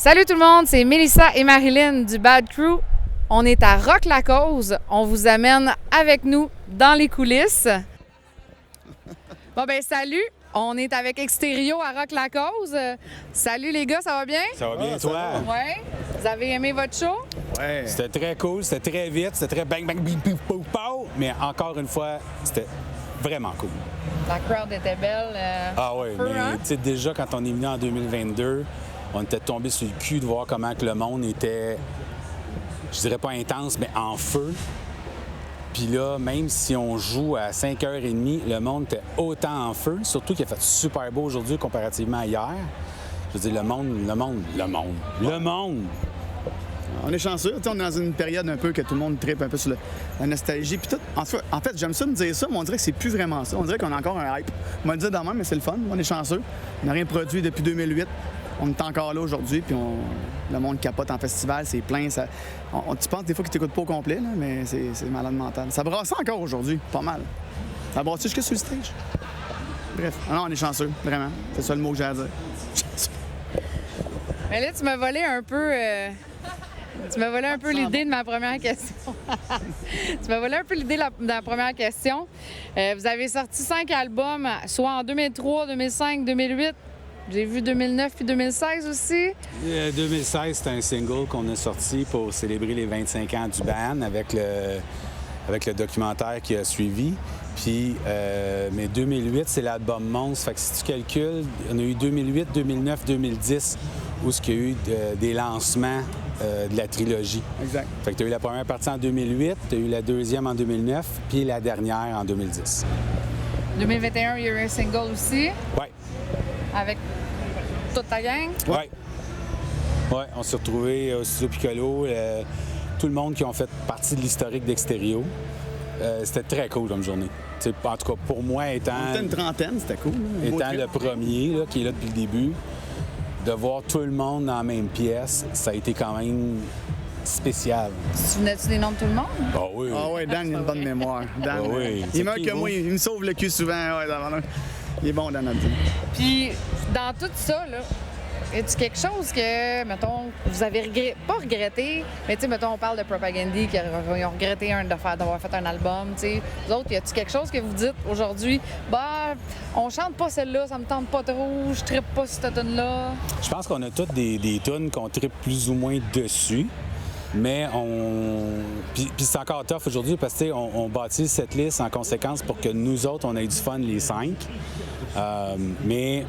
Salut tout le monde, c'est Mélissa et Marilyn du Bad Crew. On est à Rock-la-Cause. On vous amène avec nous dans les coulisses. Bon ben salut, on est avec Extérieur à Rock-la-Cause. Salut les gars, ça va bien? Ça va bien, toi? Oui. Vous avez aimé votre show? Ouais. C'était très cool, c'était très vite, c'était très bang, bang, bing, bing, pow, pow. Mais encore une fois, c'était vraiment cool. La crowd était belle. Ah oui, feu, mais hein? tu sais, déjà quand on est venu en 2022, on était tombé sur le cul de voir comment que le monde était, je dirais pas intense, mais en feu. Puis là, même si on joue à 5h30, le monde était autant en feu, surtout qu'il a fait super beau aujourd'hui comparativement à hier. Je veux dire, le monde! On est chanceux. On est dans une période un peu que tout le monde trippe un peu sur la nostalgie. Puis tout. En fait, j'aime ça me dire ça, mais on dirait que c'est plus vraiment ça. On dirait qu'on a encore un hype. On va le dire dans le même, mais c'est le fun. On est chanceux. On n'a rien produit depuis 2008. On est encore là aujourd'hui, puis le monde capote en festival, c'est plein. Tu penses des fois qu'ils t'écoutent pas au complet, là, mais c'est malade mental. Ça brasse encore aujourd'hui, pas mal. Ça brasse jusque sur le stage. Bref, non, on est chanceux, vraiment. C'est ça le mot que j'ai à dire. Mais là, tu m'as volé un peu... Tu m'as volé un peu l'idée de ma première question. Tu m'as volé un peu l'idée de la première question. Vous avez sorti 5 albums, soit en 2003, 2005, 2008. J'ai vu 2009 puis 2016 aussi. 2016, c'était un single qu'on a sorti pour célébrer les 25 ans du band avec le documentaire qui a suivi. Puis, mais 2008, c'est l'album Monstre. Fait que si tu calcules, on a eu 2008, 2009, 2010, où il y a eu des lancements de la trilogie. Exact. Fait que tu as eu la première partie en 2008, tu as eu la deuxième en 2009, puis la dernière en 2010. 2021, il y a eu un single aussi. Oui. Avec toute ta gang. Oui. Oui, on s'est retrouvés au Studio Piccolo, tout le monde qui ont fait partie de l'historique d'Extérieur. C'était très cool comme journée. T'sais, en tout cas, pour moi, étant On était une trentaine, c'était cool. étant le premier là, qui est là depuis le début, de voir tout le monde dans la même pièce, ça a été quand même spécial. Tu te souvenais-tu des noms de tout le monde? Ah oui. Ah ouais, Dan, il a une bonne mémoire. Dan, Ah oui. il meurt C'est que qui, moi, vous? il me sauve le cul souvent. Ouais, il est bon, Dan, notre vie. Puis, dans tout ça, là, y a-tu quelque chose que, mettons, vous avez pas regretté, mais tu sais, mettons, on parle de Propagandhi qui ont regretté d'avoir fait un album, tu sais. Vous autres, y a-tu quelque chose que vous dites aujourd'hui, bah, on chante pas celle-là, ça me tente pas trop, je trippe pas sur cette tune-là? Je pense qu'on a toutes des tunes qu'on tripe plus ou moins dessus. Mais Puis c'est encore tough aujourd'hui parce que on bâtit cette liste en conséquence pour que nous autres, on ait du fun les 5. Mais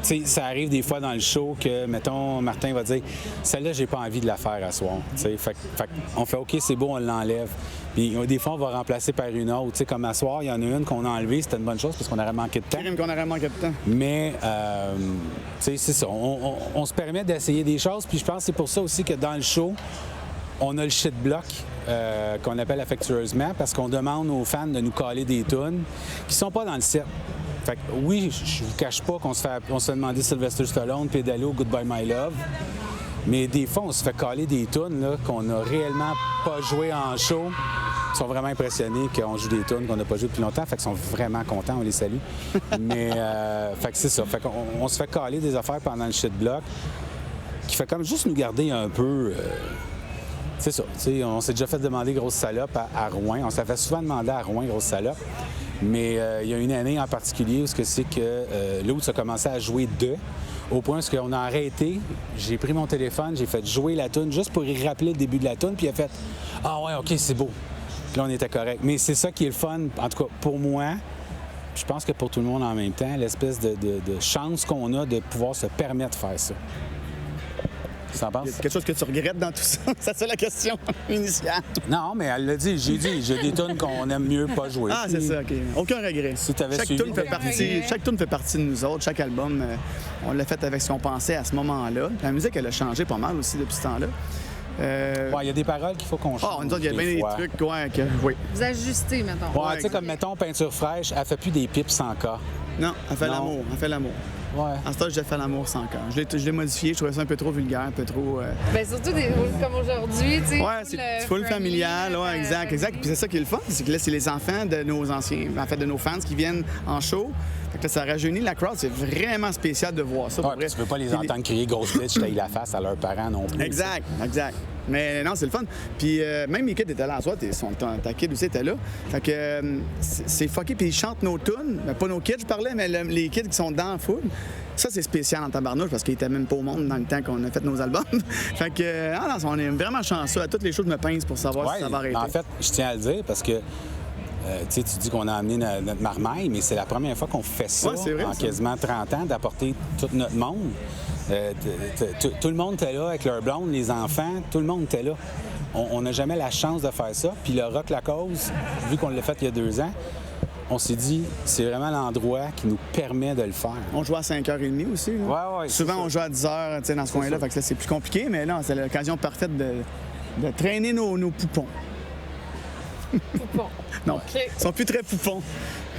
tu sais, ça arrive des fois dans le show que, mettons, Martin va dire « Celle-là, j'ai pas envie de la faire à soir. » Fait on fait « OK, c'est beau, on l'enlève. » Puis des fois, on va remplacer par une autre. Tu sais, comme à soir, il y en a une qu'on a enlevée, c'était une bonne chose parce qu'on aurait manqué de temps. Crime qu'on aurait manqué de temps. Mais, tu sais, c'est ça. On se permet d'essayer des choses. Puis je pense que c'est pour ça aussi que dans le show, on a le shit block qu'on appelle affectueusement parce qu'on demande aux fans de nous coller des tunes qui sont pas dans le set. Fait que oui, je vous cache pas qu'on se fait demander Sylvester Stallone, Pédalo, Goodbye My Love. Mais des fois, on se fait coller des tunes là, qu'on n'a réellement pas joué en show. Ils sont vraiment impressionnés qu'on joue des tunes qu'on n'a pas joué depuis longtemps. Fait qu'ils sont vraiment contents, on les salue. Mais, fait que c'est ça. Fait qu'on se fait coller des affaires pendant le shit block qui fait comme juste nous garder un peu... c'est ça. T'sais, on s'est déjà fait demander grosse salope à Rouen. On s'est fait souvent demander à Rouen grosse salope. Mais il y a une année en particulier où c'est que l'autre a commencé à jouer au point où on a arrêté. J'ai pris mon téléphone, j'ai fait jouer la toune juste pour y rappeler le début de la toune, puis il a fait « Ah ouais, OK, c'est beau. » Puis là, on était correct. Mais c'est ça qui est le fun, en tout cas pour moi, je pense que pour tout le monde en même temps, l'espèce de chance qu'on a de pouvoir se permettre de faire ça. Tu t'en penses? Y a quelque chose que tu regrettes dans tout ça? C'est la question initiale. Non, mais elle l'a dit. J'ai des tunes qu'on aime mieux pas jouer. Ah, c'est ça, OK. Aucun regret. Si t'avais Chaque suivi... tune fait partie de nous autres. Chaque album, on l'a fait avec ce qu'on pensait à ce moment-là. La musique, elle a changé pas mal aussi depuis ce temps-là. Ouais, il y a des paroles qu'il faut qu'on change. Oh, nous autres, il y a bien des trucs, oui. Vous ajustez, mettons. Ouais, tu sais, comme mettons Peinture fraîche, elle fait plus des pips sans cas. Non, elle fait l'amour. Elle fait l'amour. Ouais. À ce temps, j'ai fait l'amour sans cœur. Je l'ai modifié, je trouvais ça un peu trop vulgaire, un peu trop... Ben surtout comme aujourd'hui, tu sais. Ouais, c'est full familial, ouais, exact. Puis c'est ça qui est le fun, c'est que là, c'est les enfants de nos anciens, en fait, de nos fans qui viennent en show. Fait que là, ça rajeunit la crowd, c'est vraiment spécial de voir ça. Ouais, tu veux pas les entendre crier « Grosse bitch, taille la face » à leurs parents non plus. Exact. Mais non, c'est le fun. Puis même mes kids étaient là en soi, ta kid aussi était là. Fait que c'est fucké, puis ils chantent nos tunes. Pas nos kids, je parlais, mais les kids qui sont dans la foule. Ça, c'est spécial en tabarnouche parce qu'ils étaient même pas au monde dans le temps qu'on a fait nos albums. Fait que, on est vraiment chanceux. À toutes les choses, je me pince pour savoir si ça va arrêter. En fait, je tiens à le dire parce que tu dis qu'on a amené notre marmaille, mais c'est la première fois qu'on fait ça vrai, en quasiment 30 ans, d'apporter tout notre monde. Tout le monde était là avec leur blonde, les enfants, tout le monde était là. On n'a jamais la chance de faire ça. Puis le Rock La Cause, vu qu'on l'a fait il y a 2 ans, on s'est dit, c'est vraiment l'endroit qui nous permet de le faire. On joue à 5h30 aussi. Là. Ouais, souvent, on joue à 10h dans ce coin-là, fait que là, c'est plus compliqué, mais non, c'est l'occasion parfaite de traîner nos poupons. Poupons. Non, Okay. Ils sont plus très poupons.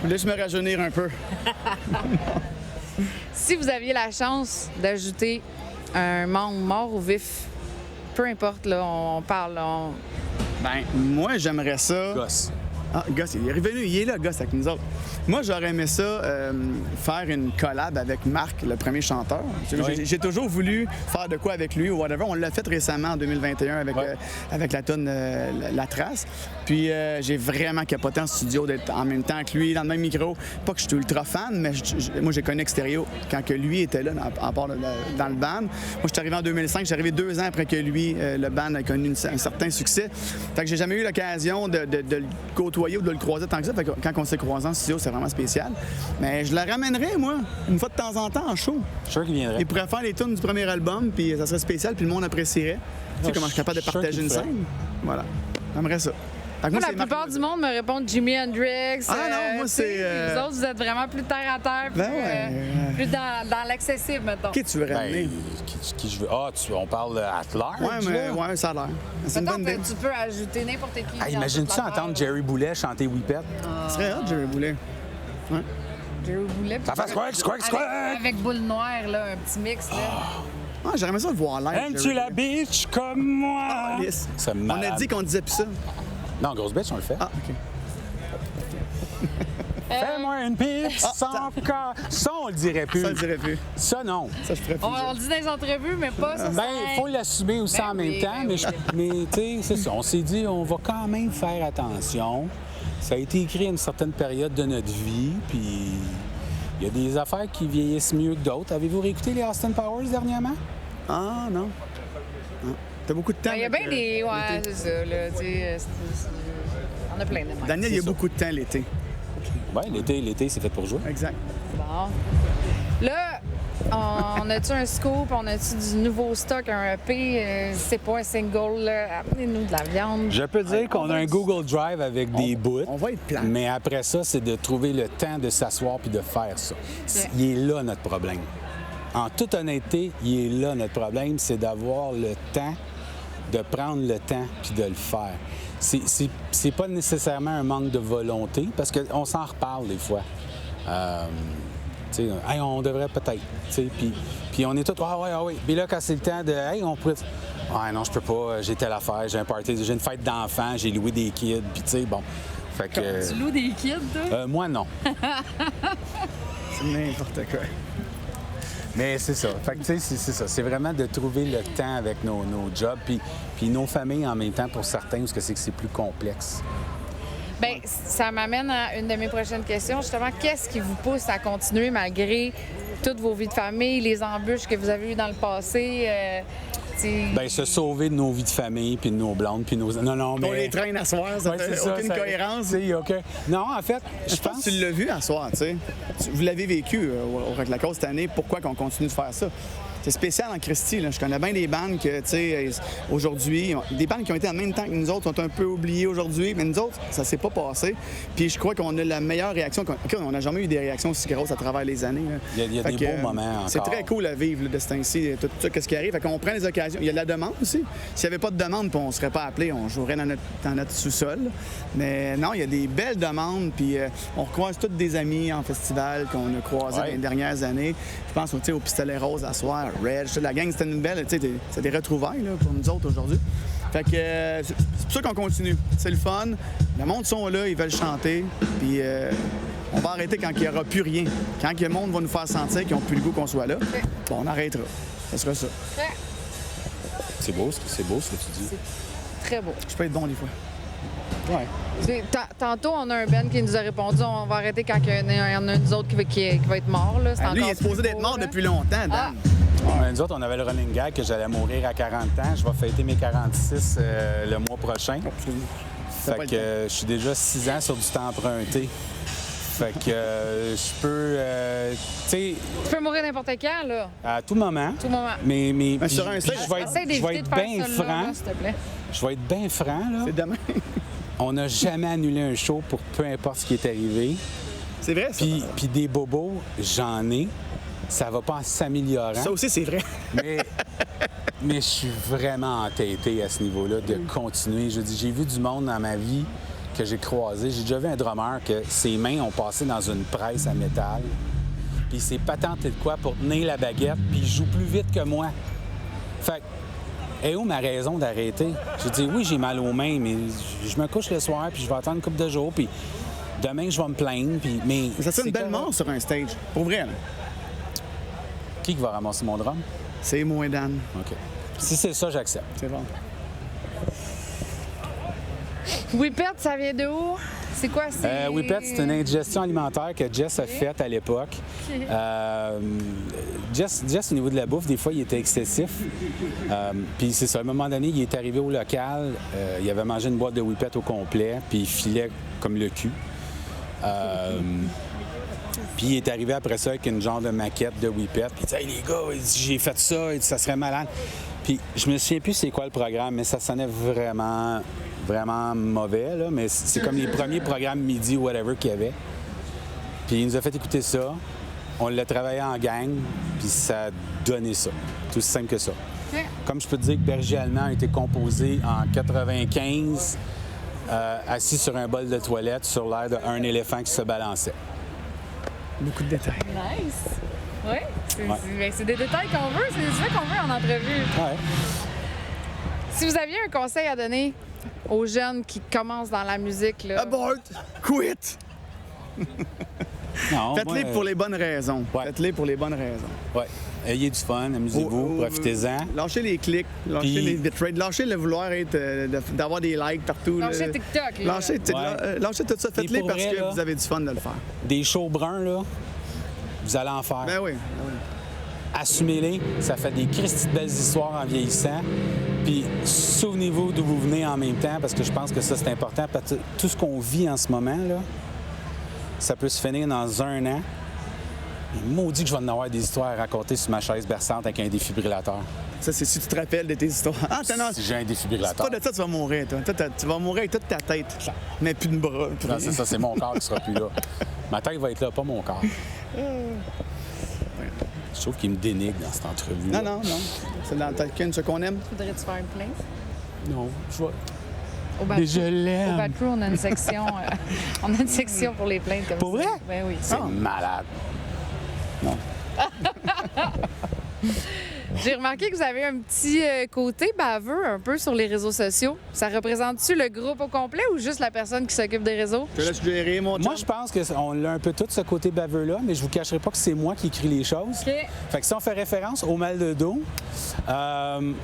Laisse-moi rajeunir un peu. Si vous aviez la chance d'ajouter un membre mort ou vif, peu importe, là, on parle... Ben, moi, j'aimerais ça... Gosse. Ah, Goss, il est revenu, il est là, Goss, avec nous autres. Moi, j'aurais aimé ça, faire une collab avec Marc, le premier chanteur. Oui. J'ai toujours voulu faire de quoi avec lui ou whatever. On l'a fait récemment en 2021 avec la tune La Trace. Puis j'ai vraiment capoté en studio d'être en même temps que lui, dans le même micro. Pas que je suis ultra fan, mais moi, j'ai connu Extérieur quand que lui était là, dans le band. Moi, je suis arrivé en 2005. Je suis arrivé 2 ans après que lui, le band a connu un certain succès. Fait que j'ai jamais eu l'occasion de le côtoyer ou de le croiser tant que ça. Fait que quand on s'est croisés en studio, c'est vraiment spécial. Mais je la ramènerais, moi, une fois de temps en temps en show. Je suis sûr qu'il viendrait. Il pourrait faire les tunes du premier album, puis ça serait spécial, puis le monde apprécierait. Tu sais comment je suis capable de partager une scène? Voilà. J'aimerais ça. Moi, la plupart du monde me répond Jimi Hendrix. Ah non, moi, c'est... Vous autres, vous êtes vraiment plus terre à terre, plus dans l'accessible, mettons. Qui tu veux ramener? Qui je veux? On parle at large. Ouais, ça a l'air. C'est une bonne idée. Tu peux ajouter n'importe qui. Imagine-tu entendre Jerry Boulet chanter Whippet? Ce serait hot, Jerry Boulet. Ouais. Jerry Boulet. Ça fait squack! Avec boule noire, là, un petit mix, là. Ah, j'aimerais aimé ça le voir live. Aimes-tu la bitch comme moi? Yes. C'est On a dit qu'on disait plus ça. Non, grosse bitch, on le fait. Ah, OK. Fais-moi une pipe sans corps. Ça, on le dirait plus. Ça, je dirais plus. Ça, non. Ça, je ferais plus. On le dit dans les entrevues, mais pas ça. Ben, il faut l'assumer aussi Ben en même oui, temps. ben Mais tu sais, c'est ça. On s'est dit, on va quand même faire attention. Ça a été écrit à une certaine période de notre vie, puis il y a des affaires qui vieillissent mieux que d'autres. Avez-vous réécouté les Austin Powers dernièrement? Ah, non. T'as beaucoup de temps. Il y a bien des... Ouais, c'est ça, là, tu sais. On a plein de même. Daniel, il y a beaucoup de temps l'été. Oui, l'été, c'est fait pour jouer. Exact. Bon. Là, on a-tu un scoop? On a-tu du nouveau stock, un EP? C'est pas un single, là. Amenez-nous de la viande. Je peux dire qu'on a un Google Drive avec des bouts. On va être plat. Mais après ça, c'est de trouver le temps de s'asseoir puis de faire ça. Il est là notre problème. En toute honnêteté, il est là notre problème, c'est d'avoir le temps, de prendre le temps puis de le faire. C'est pas nécessairement un manque de volonté, parce qu'on s'en reparle des fois. Hey, on devrait peut-être. Puis on est tous, ah ouais. Puis là, quand c'est le temps de, hey, on pourrait. Ah non, je peux pas, j'ai telle affaire, j'ai un party, j'ai une fête d'enfants, j'ai loué des kids, puis tu sais, bon. Fait que. Tu loues des kids, toi? Moi, non. C'est n'importe quoi. Mais c'est ça. Fait que, tu sais, c'est ça. C'est vraiment de trouver le temps avec nos jobs, puis nos familles en même temps pour certains, parce que c'est plus complexe. Bien, ça m'amène à une de mes prochaines questions. Justement, qu'est-ce qui vous pousse à continuer malgré toutes vos vies de famille, les embûches que vous avez eues dans le passé? Bien, se sauver de nos vies de famille, puis de nos blondes, puis nos... Non, mais... On les traîne à soir, ça fait aucune cohérence. OK. Non, en fait, je pense... que tu l'as vu à soir, tu sais. Vous l'avez vécu au Rock La Cause cette année. Pourquoi qu'on continue de faire ça? c'est spécial en Christie. Là. Je connais bien des bandes que, tu sais, aujourd'hui, des bandes qui ont été en même temps que nous autres sont un peu oubliées aujourd'hui, mais nous autres, ça s'est pas passé. Puis je crois qu'on a la meilleure réaction. On n'a jamais eu des réactions aussi grosses à travers les années. Là. Il y a des beaux moments encore. C'est très cool à vivre, là, de ce temps-ci, tout ça, qu'est-ce qui arrive. Fait qu'on prend les occasions. Il y a de la demande aussi. S'il n'y avait pas de demande, puis on ne serait pas appelé, on jouerait dans notre sous-sol. Mais non, il y a des belles demandes, puis on recroise tous des amis en festival qu'on a croisés dans les dernières années. Je pense au Pistolet Rose à soir, Reg, la gang, c'était une belle, c'est des retrouvailles là, pour nous autres aujourd'hui. Fait que c'est pour ça qu'on continue. C'est le fun. Le monde sont là, ils veulent chanter, puis on va arrêter quand il n'y aura plus rien. Quand le monde va nous faire sentir qu'ils n'ont plus le goût qu'on soit là, bon, on arrêtera. Ça sera ça. C'est beau ce que tu dis. C'est très beau. Je peux être bon des fois. Ouais. Tantôt, on a un Ben qui nous a répondu on va arrêter quand il y en a un des autres qui va être mort. Là. Lui, il est supposé d'être mort depuis longtemps, Dan. Nous autres, on avait le running gag que j'allais mourir à 40 ans. Je vais fêter mes 46 le mois prochain. Fait que je suis déjà 6 ans sur du temps emprunté. Fait que je peux... tu peux mourir n'importe quand, là. À tout moment. Tout moment. Mais sur un stage, je vais être bien franc. S'il te plaît. Je vais être bien franc, là. C'est demain. On n'a jamais annulé un show pour peu importe ce qui est arrivé. C'est vrai, ça. Puis des bobos, j'en ai. Ça va pas en s'améliorant. Ça aussi, c'est vrai. mais je suis vraiment entêté à ce niveau-là de continuer. Je dis, j'ai vu du monde dans ma vie que j'ai croisé. J'ai déjà vu un drummer que ses mains ont passé dans une presse à métal. Puis il s'est patenté de quoi pour tenir la baguette, puis il joue plus vite que moi. Fait que, où ma raison d'arrêter? Je dis, oui, j'ai mal aux mains, mais je me couche le soir, puis je vais attendre une couple de jours, puis demain, je vais me plaindre. Mais ça serait une belle mort sur un stage. Pour vrai, là. Qui va ramasser mon drum? C'est moi et Dan. OK. Si c'est ça, j'accepte. C'est bon. Whippet, ça vient de où? C'est quoi? Whippet, c'est une indigestion alimentaire que Jess a faite à l'époque. Jess, au niveau de la bouffe, des fois, il était excessif. Puis c'est ça, à un moment donné, il est arrivé au local, il avait mangé une boîte de Whippet au complet, puis il filait comme le cul. Puis il est arrivé après ça avec une genre de maquette de Whippet. Puis il dit « Hey les gars, il dit, j'ai fait ça, il dit, ça serait malade. » Puis je me souviens plus c'est quoi le programme, mais ça sonnait vraiment, vraiment mauvais, là. Mais c'est comme les premiers programmes midi ou whatever qu'il y avait. Puis il nous a fait écouter ça. On l'a travaillé en gang, puis ça a donné ça. Tout aussi simple que ça. Okay. Comme je peux te dire que Berger Allemand a été composé en 95, assis sur un bol de toilette sur l'air d'un éléphant qui se balançait. Beaucoup de détails. Nice. Oui, c'est des détails qu'on veut, c'est ça qu'on veut en entrevue. Ouais. Si vous aviez un conseil à donner aux jeunes qui commencent dans la musique, là... Abort! Quit! Non, faites-les pour les bonnes raisons. Ouais. Faites-les pour les bonnes raisons. Oui. Ayez du fun, amusez-vous, profitez-en. Lâchez les clics, lâchez les bitrates, lâchez le vouloir être, d'avoir des likes partout. Lâchez TikTok. Là. Lâchez tout ça. Faites-les parce vrai, que là, vous avez du fun de le faire. Des shows bruns, là, vous allez en faire. Ben oui. Assumez-les, ça fait des Christy de belles histoires en vieillissant. Puis souvenez-vous d'où vous venez en même temps, parce que je pense que ça, c'est important. Parce que tout ce qu'on vit en ce moment, là, ça peut se finir dans 1 an. Et maudit que je vais en avoir des histoires à raconter sur ma chaise berçante avec un défibrillateur. Ça, c'est si tu te rappelles de tes histoires. Ah, si j'ai un défibrillateur. C'est pas de ça que tu vas mourir, toi. Tu vas mourir avec toute ta tête, mais plus de bras. Non, c'est ça, c'est mon corps qui sera plus là. Ma tête va être là, pas mon corps. Je trouve qu'il me dénigre dans cette entrevue. Non. C'est dans ta ce qu'on aime. Voudrais-tu faire une plainte? Non, je vais... Mais je l'aime. Au Bad Crew, on a une section, pour les plaintes comme ça. Pour vrai? Ben oui. C'est malade. Non. J'ai remarqué que vous avez un petit côté baveux un peu sur les réseaux sociaux. Ça représente-tu le groupe au complet ou juste la personne qui s'occupe des réseaux? Je te laisse gérer, mon chum. Moi, je pense qu'on a un peu tout ce côté baveux-là, mais je vous cacherai pas que c'est moi qui écris les choses. Okay. Fait que si on fait référence au mal de dos,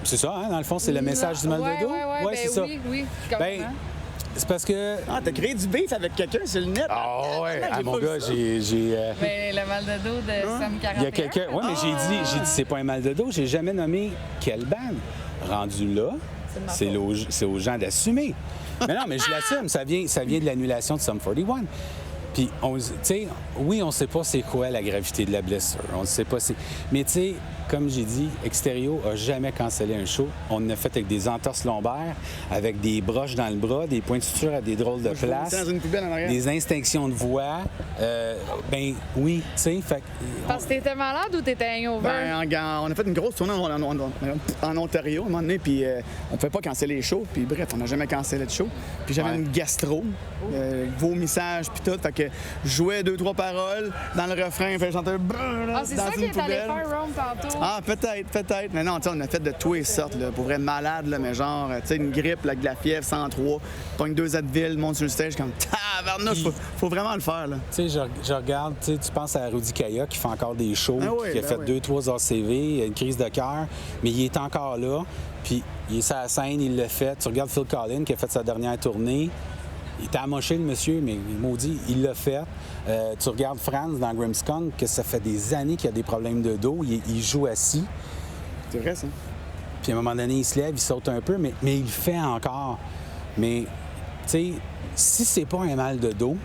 c'est ça, hein, dans le fond, c'est le message du mal de dos. Ouais, c'est ça. Oui. Ben, c'est parce que... Ah, t'as créé du beef avec quelqu'un sur le net? Ah ouais, mon gars, j'ai... Ben, le mal de dos de Sam 41. Il y a quelqu'un... Oui, mais j'ai dit, c'est pas un mal de dos. J'ai jamais nommé quelle bande. Rendu là, c'est aux gens d'assumer. Mais non, mais je l'assume. Ça vient de l'annulation de Sum 41. Puis, tu sais, oui, on sait pas c'est quoi la gravité de la blessure. On ne sait pas. Mais tu sais, comme j'ai dit, Extérieur a jamais cancellé un show. On l'a fait avec des entorses lombaires, avec des broches dans le bras, des points de suture à des drôles de places, Dans une poubelle en arrière. des instinctions de voix. Ben oui, tu sais, fait que- Parce que t'étais malade ou t'étais hangover? Ben, on a fait une grosse tournée en Ontario à un moment donné, puis on ne pouvait pas canceller les shows. Puis bref, on n'a jamais cancellé de show. Puis j'avais Ouais. une gastro, vomissage, puis tout. Fait que je jouais 2-3 paroles dans le refrain, fait que je chantais Ah, c'est dans ça une qui est allé poubelle. faire Rome tantôt. Ah, peut-être. Mais non, tu sais, on a fait de tout et sortes, là, pour vrai malade, là, mais genre, tu sais, une grippe, là, avec de la fièvre, 103, pogne 2 Advil, monte sur le stage, comme tabarnouche, faut vraiment le faire, là. Tu sais, je regarde, tu sais, tu penses à Rudy Kaya qui fait encore des shows, Ah oui, qui a ben fait oui. 2-3 ACV, une crise de cœur, mais il est encore là. Puis il est sur la scène, il l'a fait. Tu regardes Phil Collins qui a fait sa dernière tournée. Il était amoché, le monsieur, mais maudit, il l'a fait. Tu regardes Franz dans Grimmskong, que ça fait des années qu'il a des problèmes de dos. Il joue assis. C'est vrai, ça. Puis à un moment donné, il se lève, il saute un peu, mais il le fait encore. Mais, tu sais, si c'est pas un mal de dos,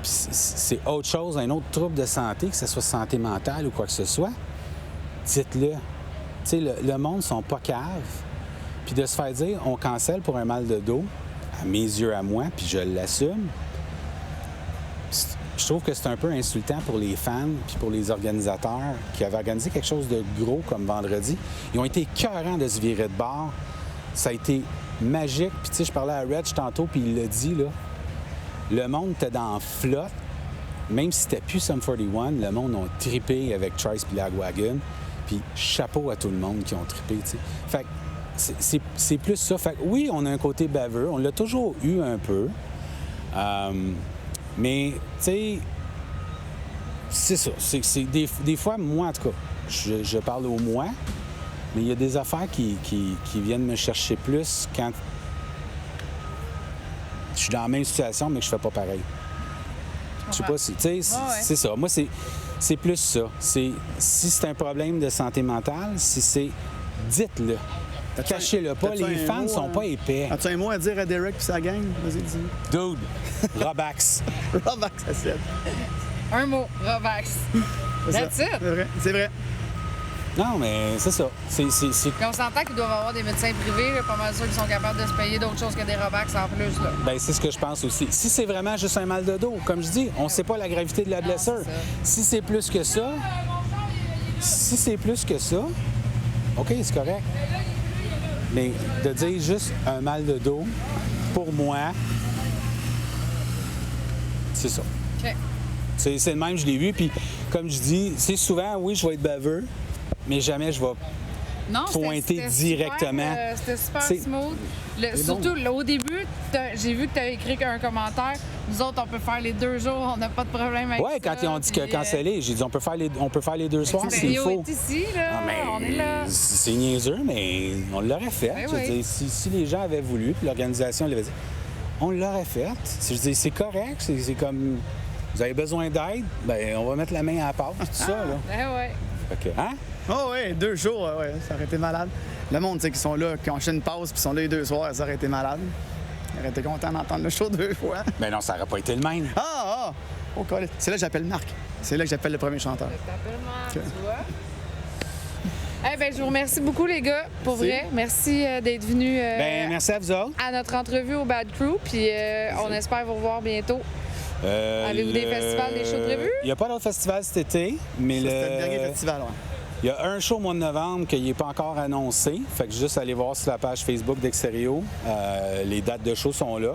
puis c'est autre chose, un autre trouble de santé, que ce soit santé mentale ou quoi que ce soit, dites-le. Tu sais, le monde ne sont pas caves. Puis de se faire dire, on cancelle pour un mal de dos, à mes yeux, à moi, puis je l'assume, je trouve que c'est un peu insultant pour les fans puis pour les organisateurs qui avaient organisé quelque chose de gros comme vendredi. Ils ont été écœurants de se virer de bord. Ça a été magique. Puis tu sais, je parlais à Reg tantôt, puis il l'a dit, là. Le monde était dans la flotte. Même si c'était plus Sum 41, le monde a trippé avec Trice puis Lagwagon. Puis chapeau à tout le monde qui ont trippé, tu sais. Fait que c'est plus ça. Fait que oui, on a un côté baveux. On l'a toujours eu un peu. Mais, tu sais, c'est ça. C'est des fois, moi, en tout cas, je parle au moi, mais il y a des affaires qui viennent me chercher plus quand je suis dans la même situation, mais que je fais pas pareil. Je sais pas si, tu sais, c'est ça. Moi, c'est plus ça. Si c'est un problème de santé mentale, si c'est, dites-le. Cachez-le pas. T'as-tu Les un fans mot, sont pas épais. As-tu un mot à dire à Derek et sa gang? Vas-y, dis. Dude, Robax. Robax, c'est Un mot, Robax. That's it. C'est vrai, c'est vrai. Non, mais c'est ça. C'est Puis on s'entend qu'ils doivent avoir des médecins privés, là, pas mal sûr qu'ils sont capables de se payer d'autres choses que des Robax en plus. Là. ben, c'est ce que je pense aussi. Si c'est vraiment juste un mal de dos, comme je dis, on ne sait pas la gravité de la blessure. c'est ça. Si c'est plus que ça, OK, c'est correct. Mais de dire juste un mal de dos, pour moi, c'est ça. OK. C'est le même, je l'ai vu. Puis, comme je dis, c'est souvent, oui, je vais être baveux, mais jamais je vais Non, pointer directement. C'était super C'est- smooth. Surtout, là, au début, j'ai vu que tu as écrit un commentaire. Nous autres, on peut faire les 2 jours, on n'a pas de problème avec ça. Oui, quand ils ont dit que canceller, j'ai dit on peut faire les 2 soirs s'il Rio faut. est ici, là. Ah, mais On est là. c'est niaiseux, mais on l'aurait fait. Ben Je veux oui. dire, si les gens avaient voulu, puis l'organisation l'avait dit, on l'aurait fait. Je dis, c'est correct, c'est comme, vous avez besoin d'aide, ben on va mettre la main à la pâte, tout ça, là. Ben ouais. Fait que, hein? Oh oui, 2 jours, ouais, ça aurait été malade. Le monde, tu sais, qui sont là, qui ont acheté une pause, puis sont là les 2 soirs, ça aurait été malade. Ils auraient été contents d'entendre le show 2 fois. Ben non, ça n'aurait pas été le même. Ah! Oh, cool. C'est là que j'appelle Marc. C'est là que j'appelle le premier chanteur. Tu vois? Eh ben, je vous remercie beaucoup, les gars, pour Merci. vrai. Merci d'être venus Ben merci à vous autres. à notre entrevue au Bad Crew. Puis on espère vous revoir bientôt. Avez-vous des festivals, des shows prévus? Il n'y a pas d'autre festival cet été, mais Ça, c'était le dernier festival, ouais. il y a un show au mois de novembre qui n'est pas encore annoncé. Fait que juste aller voir sur la page Facebook d'Extérieur. Les dates de show sont là.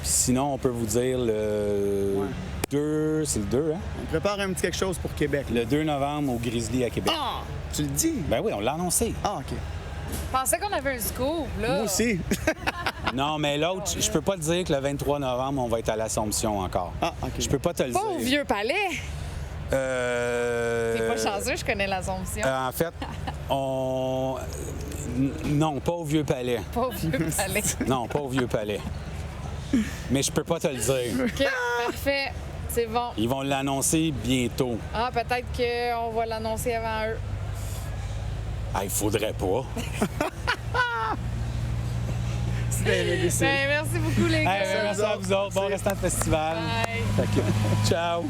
Puis sinon, on peut vous dire le 2, c'est le 2, hein? On prépare un petit quelque chose pour Québec. Le 2 novembre au Grizzly à Québec. Ah! Tu le dis? Ben oui, on l'a annoncé. Ah, OK. Je pensais qu'on avait un scoop, là. Moi aussi. Non, mais l'autre, je peux pas te dire que le 23 novembre, on va être à l'Assomption encore. Ah, OK. Je peux pas te le Pas au dire. Vieux Palais. T'es pas T'es chanceux, je connais l'Assomption. En fait, non, pas au Vieux Palais. Pas au Vieux Palais. Non, pas au Vieux Palais. Mais je peux pas te le dire. OK, parfait. C'est bon. Ils vont l'annoncer bientôt. Ah, peut-être qu'on va l'annoncer avant eux. Ah, il faudrait pas. Ben, merci beaucoup, les gars. Hey, merci à vous autres. Bon restant de festival. Bye. Fait que, ciao.